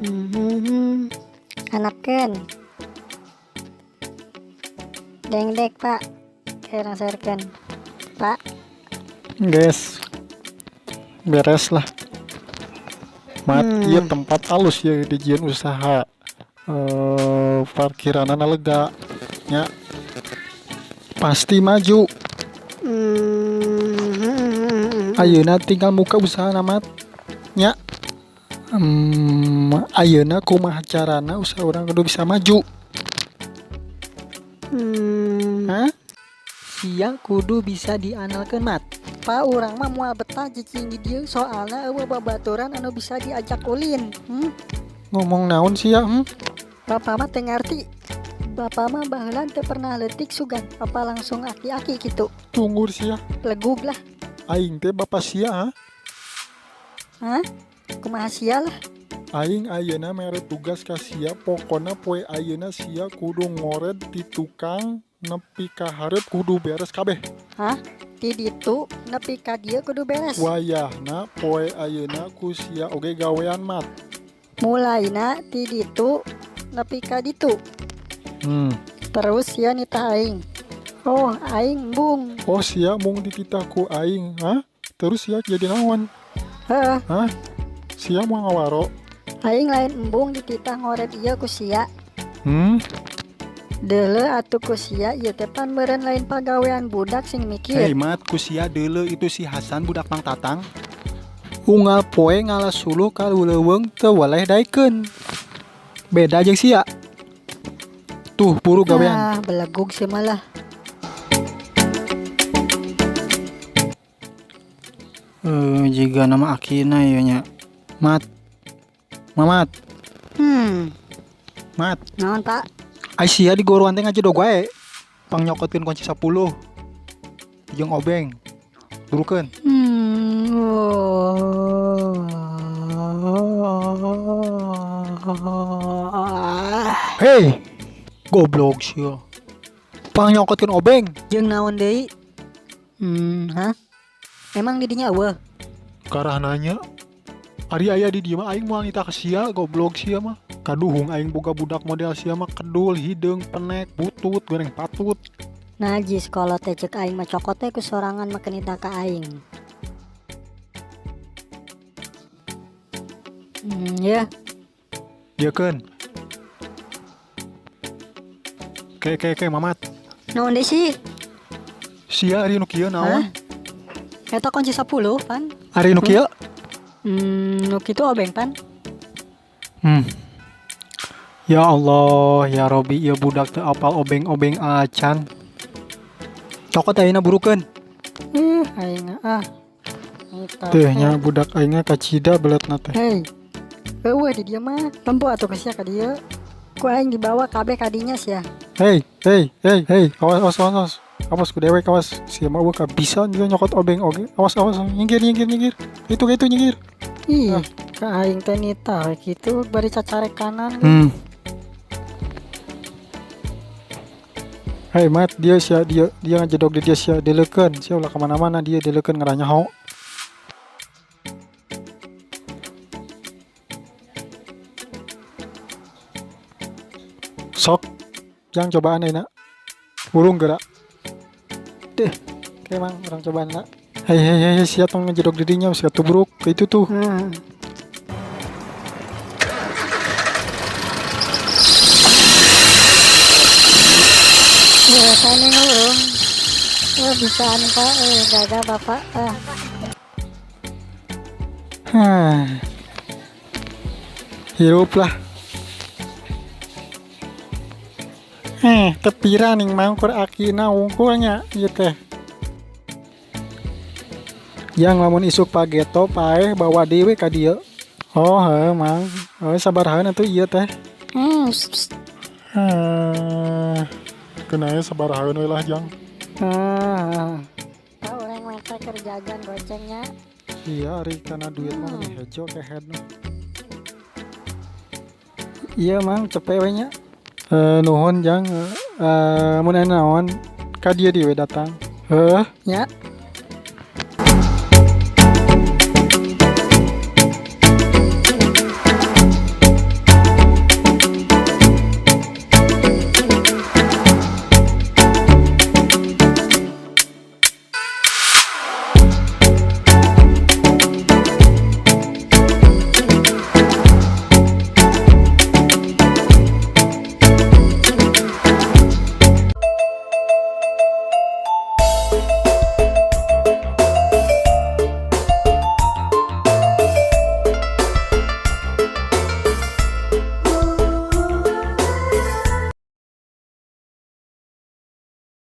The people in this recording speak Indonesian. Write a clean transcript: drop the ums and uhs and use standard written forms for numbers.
Mhm. Anakeun. Dengdek, Pak. Kerasakeun. Pak. Guys, beres lah. Mat, ieu tempat alus ya dijieun usaha. Parkiranana lega nya pasti maju. Ayeuna tinggal muka usaha Mat nya. Ayeuna kumaha carana usaha urang kudu bisa maju. Hah? Sia kudu bisa diandalkeun Mat. Pak urang mah moal betah cicing di dieu soalna eueuh babaturan anu bisa diajak ulin. Ngomong naon sih ya? Bapak mah teu ngarti. Bapak mah baheula teu pernah leutik sugan, apa langsung aki-aki kitu. Tunggu sih ya. Legug lah. Aing teh bapak sia ha? Hah? Kumaha sia lah? Aing ayeuna mere tugas ka sia, pokona poe ayeuna sia kudu ngored di tukang nepi ka hareup kudu beres kabeh. Hah? Ti ditu nepi ka dieu kudu beres. Wayahna poe ayeuna ku sia oge gawean Mat. Mulaina ti ditu nepi ka ditu. Terus sia nitah aing. Oh, aing embung. Oh sia mung dititah ku aing, ha? Terus sia jadi naon? Heeh, Hah? Sia mau ngawaro? aing lain embung dititah ngoret ieu ku sia. Deuleu atuh ku sia ieu teh pan meureun lain pagawean budak sing mikir. Hei Mat, kusia deuleu itu si Hasan budak Mang Tatang. Unggal poe ngalas suluh ka leuweung teu waleh daekeun. Beda jeung sia. Tuh buru gawean. Ah, belegug sih malah. Jiga nama akina ieu nya. Mat. Mamat. Mat. Naon, Pak? Ai sia di goroan teh ngajedog wae. Pangnyokoteun kunci 10. Jeung obeng. Burukeun. Hei. Goblok sia. Pangnyokoteun obeng. Jeung naon deui? Hah? Emang di dinya eueuh? Karah nanya. Ari aya di dieu mah aing moal nitah ka sia, goblok sia mah. Kaduhung aing boga budak model sia mah kedul, hideung, penek, butut, goreng patut. Najis kolot teh ceuk aing mah cokot teh ku sorangan mah kenita ka aing. Ya. Diekeun. Ke Mamat. Naon deui sih? Sia ari nu kieu naon? Eta kunci 10 pan. Ari nu kieu? Nu kitu obeng pan. Ya Allah, ya Robi, ya budak teu apal obeng-obeng acan. Cokot ayeuna burukeun. Aing Eta. Teh nya budak aing kacida beletna teh. Hei. Eueuh di dieu mah. Tempo atuh ka sia ka dieu. Ku aing dibawa kabeh ka dinya sia. Hei, awas. Awas ku dewek awas. Sia mah ka bisa juga nyokot obeng oge. Awas, nyingkir. Itu nyingkir. Ih, ka aing teh nita we kitu bari cacarek kanan. Hei Mat, dia ngajedog di dia sia deleukeun. Sia ulah ka mana-mana dia deleukeun ngaranyaho. Sok, yang cobaan ayeuna. Urung geura. Deh, kayak emang orang cobaan na. Hei, sia tong ngajedog di dinya sia tubruk. Itu tuh. Ya, kane ngurung. Bisaan Pak, gagal Bapak. Hirup lah. Tepira ning mangkur akina wungkulnya ieu teh. Yang lamun isuk pageto paeh bawa dewe ka dieu. Oh, heuh mang. Sabaraha atuh ieu teh. Kenanya sabaraha we lah jang. Pak urang mah teh keur jajan gocengnya. Iya, ari kana duit mah lebih hejo ke headna. Iya mang cepet we nya. Nuhun jang. Mun aya naon ka dieu we datang. Ya.